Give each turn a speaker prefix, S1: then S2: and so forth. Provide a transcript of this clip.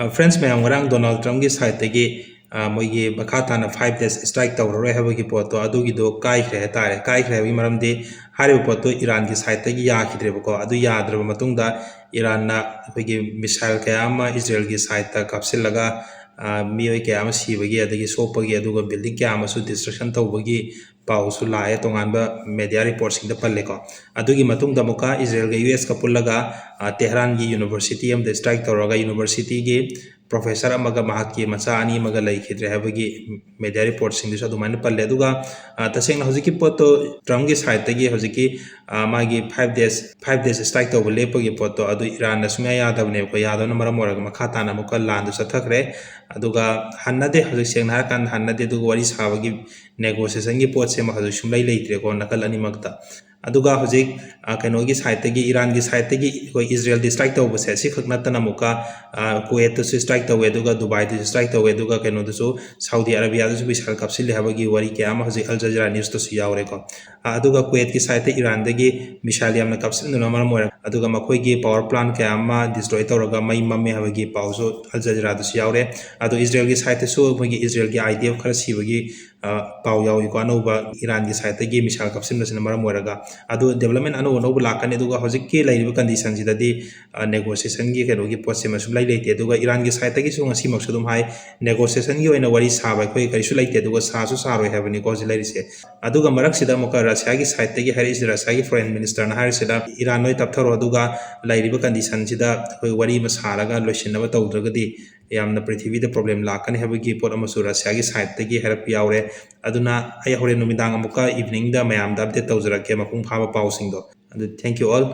S1: Friends mayam ngarang Donald Trump ki side tagi moigi makha tana 5 days strike tawroi habagi poto adugi do kai khre hatare kai khre habagi maramdi hari poto Iran ki side tagi yakhidre bako adu yadraba matungda Iran na hoigi missile kaya ama Israel ki side ta kapsilaga miyoi kaya ama sibagi adagi sopagi aduga building kaya ama su destruction tawbagi pausu lae tonganba media report singda palle ko adugi matungda muka Israel ga US ka pullaga Tehran ki university am strike tawraga university ki professor amaga mahaki macha ani maga laikhidre habagi media report sing disu adumana palle aduga tasengna hojiki poto Trump ki side tagi hojiki magi 5 days strike tawba lepagi poto adu Iran na sumya yadabne ko yadana maram oraga makha tana muka landu sathakre aduga hannade hojik sengna kan hannade aduga wari sabagi negotiation ki pot se ma hojik sumlai leitre ko nakal ani makta aduga hojik kainogi side tagi Iran ki side tagi ko Israel di strike tawba se si khakna tana muka Kuwait to strike tawwe aduga Dubai to strike tawwe aduga kaino to Saudi Arabia to bisal kapsil habagi wari ke ama hojik Al Jazeera news to su yawre ko aduga Kuwait ki side te Iran dagi misal yamna kapsil no maram mora aduga makoi gi power plant ke ama destroy tawraga mai mamme habagi pauso Al Jazeera to su yawre adu Israel ki side te su mogi Israel ki IDF khara sibagi pau yawi ko anoba Iran ki side tagi misal kapsil na sina maram moraga adu development anu no bulakane aduga hojik ki lairiba condition sidadi negotiation gi kaino gi pot se masum lai leite aduga Iran ki side tagi su ngasi maksudum hai negotiation gi oina wari saba koi kaisu laite aduga sasu saroi habani ko jilarise aduga marak sida moka Russia ki side tagi hari is Russia ki foreign minister na hari sida Iran noi taptharo aduga lairiba condition sida koi wari masaraga loisinaba tawdragadi yamna prithivida problem lakani habagi pot amasu Russia ki side tagi harap yaure aduna ay hore numidang amuka evening da mayam da update tawjarake mapung phaba pawsing do thank you all.